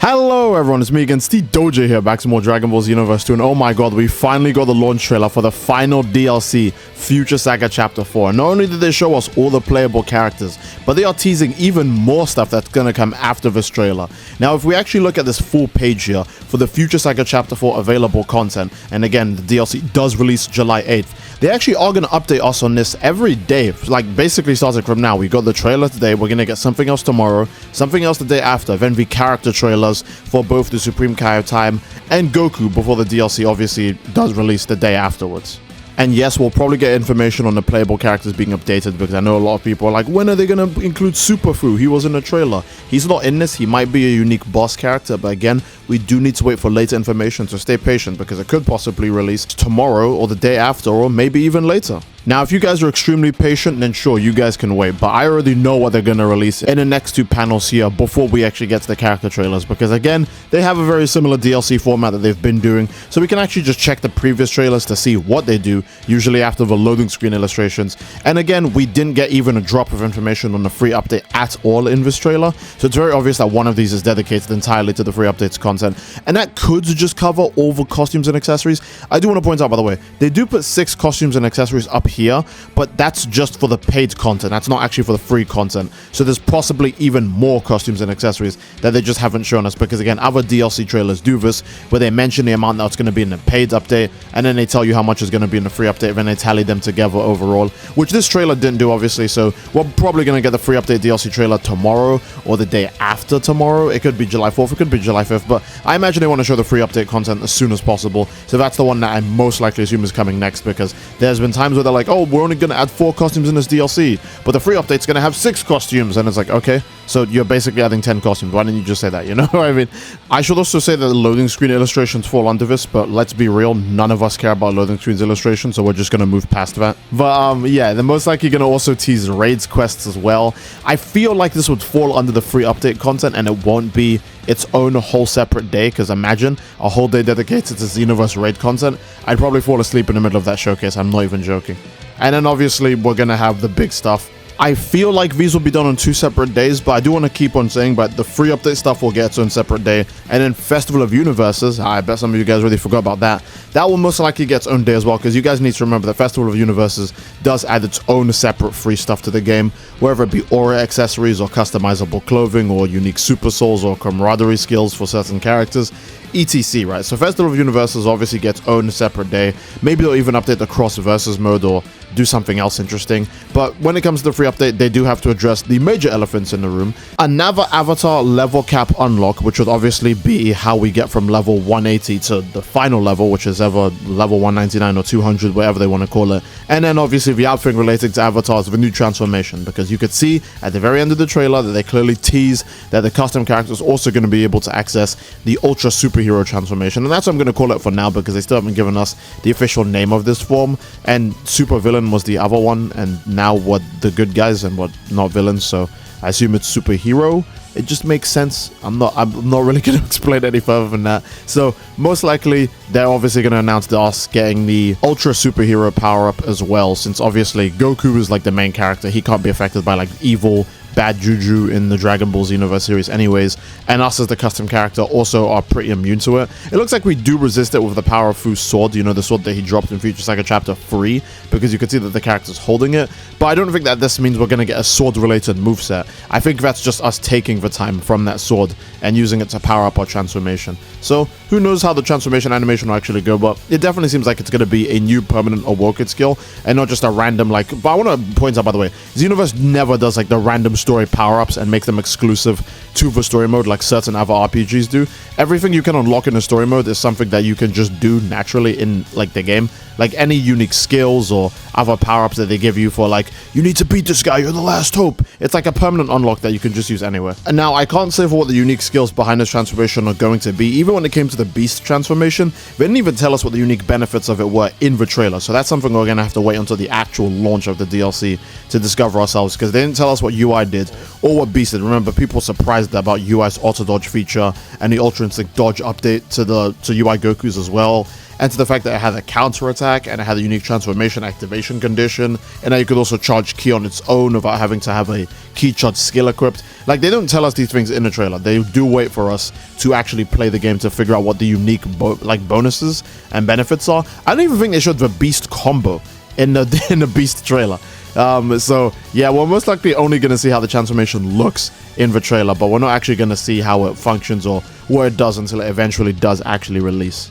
Hello everyone, it's me again, Steve Doja here, back to more Dragon Ball Xenoverse 2, and oh my god, we finally got the launch trailer for the final DLC, Future Saga Chapter 4. And not only did they show us all the playable characters, but they are teasing even more stuff that's gonna come after this trailer. Now, if we actually look at this full page here, for the Future Saga Chapter 4 available content, and again, the DLC does release July 8th, they actually are gonna update us on this every day, like basically starting from now. We got the trailer today, we're gonna get something else tomorrow, something else the day after, then the character trailers for both the Supreme Kai of Time and Goku before the DLC obviously does release the day afterwards. And yes, we'll probably get information on the playable characters being updated, because I know a lot of people are like, when are they going to include Super Fu? He was in the trailer. He's not in this. He might be a unique boss character, but again, we do need to wait for later information, so stay patient because it could possibly release tomorrow or the day after or maybe even later. Now, if you guys are extremely patient, then sure, you guys can wait, but I already know what they're going to release in the next two panels here before we actually get to the character trailers, because again, they have a very similar DLC format that they've been doing, so we can actually just check the previous trailers to see what they do, usually after the loading screen illustrations. And again, we didn't get even a drop of information on the free update at all in this trailer, so it's very obvious that one of these is dedicated entirely to the free updates content, and that could just cover all the costumes and accessories. I do want to point out, by the way, they do put 6 costumes and accessories up here, but that's just for the paid content. That's not actually for the free content. So there's possibly even more costumes and accessories that they just haven't shown us, because again, other DLC trailers do this, where they mention the amount that's going to be in the paid update, and then they tell you how much is going to be in the free update, and then they tally them together overall, which this trailer didn't do, obviously. So we're probably going to get the free update DLC trailer tomorrow or the day after tomorrow. It could be July 4th, it could be July 5th, but I imagine they want to show the free update content as soon as possible. So that's the one that I most likely assume is coming next, because there's been times where they're like, oh, we're only going to add 4 costumes in this DLC, but the free update's going to have 6 costumes, and it's like, okay, so you're basically adding 10 costumes. Why didn't you just say that, you know? I mean, I should also say that the loading screen illustrations fall under this, but let's be real, none of us care about loading screens illustrations, so we're just going to move past that. But yeah, they're most likely going to also tease raids quests as well. I feel like this would fall under the free update content, and it won't be its own whole separate day, because imagine a whole day dedicated to Xenoverse raid content. I'd probably fall asleep in the middle of that showcase, I'm not even joking. And then obviously we're gonna have the big stuff. I feel like these will be done on 2 separate days, but I do want to keep on saying, but the free update stuff will get its own separate day, and then Festival of Universes, I bet some of you guys already forgot about that, that will most likely get its own day as well, because you guys need to remember that Festival of Universes does add its own separate free stuff to the game, whether it be aura accessories or customizable clothing or unique super souls or camaraderie skills for certain characters, etc, right? So Festival of Universes obviously gets own separate day. Maybe they'll even update the cross versus mode or do something else interesting. But when it comes to the free update, they do have to address the major elephants in the room. Another avatar level cap unlock, which would obviously be how we get from level 180 to the final level, which is ever level 199 or 200, whatever they want to call it. And then obviously the outfit related to avatars, the new transformation, because you could see at the very end of the trailer that they clearly tease that the custom character is also going to be able to access the ultra superhero transformation, and that's what I'm going to call it for now, because they still haven't given us the official name of this form, and super villain was the other one, and now what the good guys and what not villains, so I assume it's superhero. It just makes sense. I'm not really going to explain any further than that. So most likely they're obviously going to announce us getting the ultra superhero power up as well, since obviously Goku is like the main character. He can't be affected by like evil bad juju in the Dragon Ball Xenoverse series anyways, and us as the custom character also are pretty immune to it. It looks like we do resist it with the Power of Fu's sword, you know, the sword that he dropped in Future Saga Chapter 3, because you can see that the character's holding it, but I don't think that this means we're going to get a sword-related moveset. I think that's just us taking the time from that sword and using it to power up our transformation. So, who knows how the transformation animation will actually go, but it definitely seems like it's going to be a new permanent AWOKEN skill, and not just a random, like, but I want to point out, by the way, Xenoverse never does, like, the random story power-ups and make them exclusive to the story mode like certain other RPGs do. Everything you can unlock in the story mode is something that you can just do naturally in, like, the game. Like, any unique skills or other power-ups that they give you for, like, you need to beat this guy, you're the last hope. It's like a permanent unlock that you can just use anywhere. And now, I can't say for what the unique skills behind this transformation are going to be. Even when it came to the Beast transformation, they didn't even tell us what the unique benefits of it were in the trailer. So that's something we're going to have to wait until the actual launch of the DLC to discover ourselves, because they didn't tell us what UI did or what Beast did. Remember, people were surprised about UI's auto dodge feature and the Ultra Instinct dodge update to UI Goku's as well. and to the fact that it had a counter attack and it had a unique transformation activation condition, and that you could also charge ki on its own without having to have a ki charge skill equipped. Like, they don't tell us these things in the trailer. They do wait for us to actually play the game to figure out what the unique bonuses and benefits are. I don't even think they showed the beast combo in the beast trailer. So yeah, we're most likely only going to see how the transformation looks in the trailer, but we're not actually going to see how it functions or what it does until it eventually does actually release.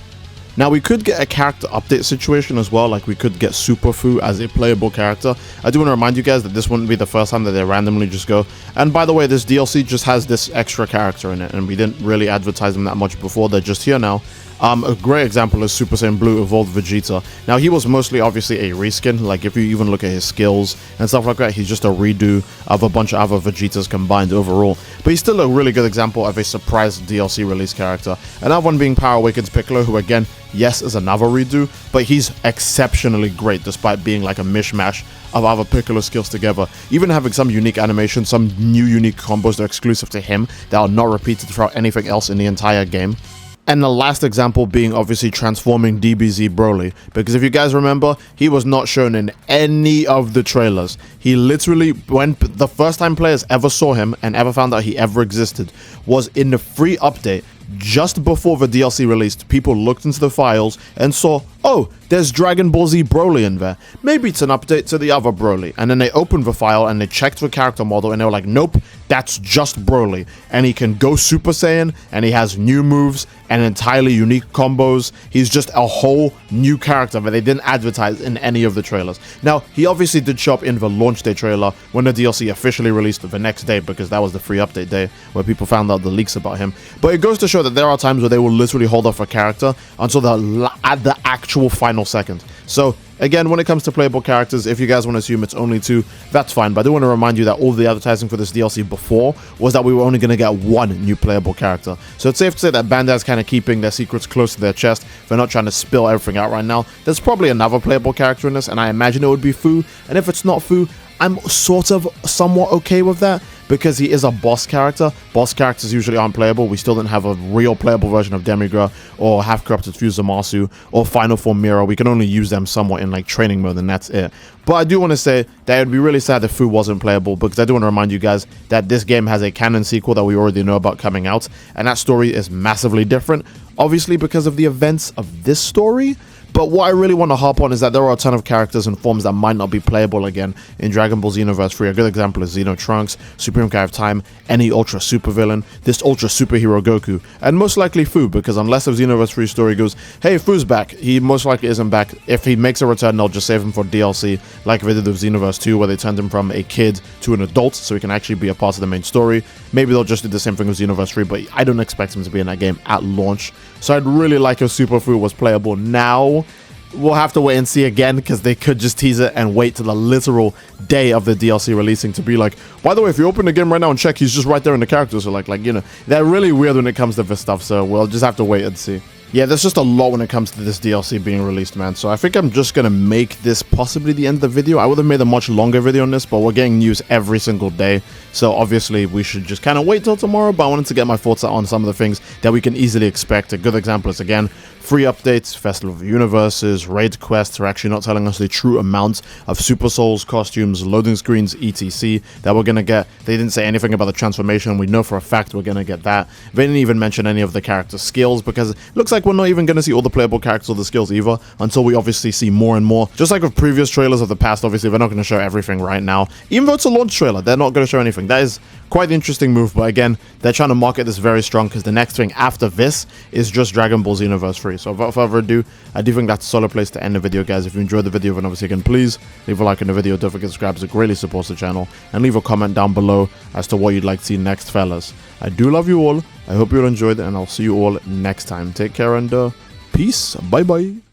Now, we could get a character update situation as well, like we could get Super Fu as a playable character. I do want to remind you guys that this wouldn't be the first time that they randomly just go, and by the way, this DLC just has this extra character in it, and we didn't really advertise them that much before. They're just here now. A great example is Super Saiyan Blue Evolved Vegeta. Now, he was mostly obviously a reskin. Like, if you even look at his skills and stuff like that, he's just a redo of a bunch of other Vegetas combined overall. But he's still a really good example of a surprise DLC release character. Another one being Power Awakens Piccolo, who again, yes, is another redo, but he's exceptionally great despite being like a mishmash of other Piccolo skills together. Even having some unique animations, some new unique combos that are exclusive to him that are not repeated throughout anything else in the entire game. And the last example being obviously transforming DBZ Broly, because if you guys remember, he was not shown in any of the trailers. He literally, when the first time players ever saw him and ever found out he ever existed, was in the free update just before the DLC released. People looked into the files and saw, oh, there's Dragon Ball Z Broly in there. Maybe it's an update to the other Broly. And then they opened the file and they checked the character model and they were like, nope, that's just Broly. And he can go Super Saiyan and he has new moves and entirely unique combos. He's just a whole new character that they didn't advertise in any of the trailers. Now, he obviously did show up in the launch day trailer when the DLC officially released the next day, because that was the free update day where people found out the leaks about him. But it goes to show that there are times where they will literally hold off a character until the actual final second. So again, when it comes to playable characters, if you guys want to assume it's only 2, that's fine. But I do want to remind you that all the advertising for this DLC before was that we were only going to get 1 new playable character. So it's safe to say that Bandai's kind of keeping their secrets close to their chest. They're not trying to spill everything out right now. There's probably another playable character in this, and I imagine it would be Fu. And if it's not Fu, I'm sort of somewhat okay with that, because he is a boss character. Boss characters usually aren't playable. We still didn't have a real playable version of Demigra or half-corrupted Fusamasu or Final Form Mira. We can only use them somewhat in like training mode, and that's it. But I do want to say that it would be really sad if Fu wasn't playable, because I do want to remind you guys that this game has a canon sequel that we already know about coming out, and that story is massively different, obviously because of the events of this story. But what I really want to harp on is that there are a ton of characters and forms that might not be playable again in Dragon Ball Xenoverse 3. A good example is Xeno Trunks, Supreme Kai of Time, any Ultra Super Villain, this Ultra Superhero Goku, and most likely Fu, because unless the Xenoverse 3 story goes, hey, Fu's back, he most likely isn't back. If he makes a return, they'll just save him for DLC, like they did with Xenoverse 2, where they turned him from a kid to an adult, so he can actually be a part of the main story. Maybe they'll just do the same thing with Xenoverse 3, but I don't expect him to be in that game at launch. So I'd really like if Super Fu was playable now. We'll have to wait and see again, because they could just tease it and wait till the literal day of the DLC releasing to be like, by the way, if you open the game right now and check, he's just right there in the characters. So like, you know, they're really weird when it comes to this stuff. So we'll just have to wait and see. Yeah, there's just a lot when it comes to this DLC being released, man. So I think I'm just going to make this possibly the end of the video. I would have made a much longer video on this, but we're getting news every single day. So obviously we should just kind of wait till tomorrow. But I wanted to get my thoughts out on some of the things that we can easily expect. A good example is, again, free updates, Festival of Universes, raid quests are actually not telling us the true amount of Super Souls, costumes, loading screens, etc. that we're going to get. They didn't say anything about the transformation. We know for a fact we're going to get that. They didn't even mention any of the character skills, because it looks like we're not even going to see all the playable characters or the skills either until we obviously see more and more. Just like with previous trailers of the past, obviously they're not going to show everything right now. Even though it's a launch trailer, they're not going to show anything. That is quite an interesting move, but again, they're trying to market this very strong, because the next thing after this is just Dragon Ball Xenoverse 3. So without further ado, I do think that's a solid place to end the video, guys. If you enjoyed the video, then obviously again, please leave a like on the video. Don't forget to subscribe, as it greatly supports the channel, and leave a comment down below as to what you'd like to see next, fellas. I do love you all. I hope you all enjoyed, and I'll see you all next time. Take care and peace. Bye bye.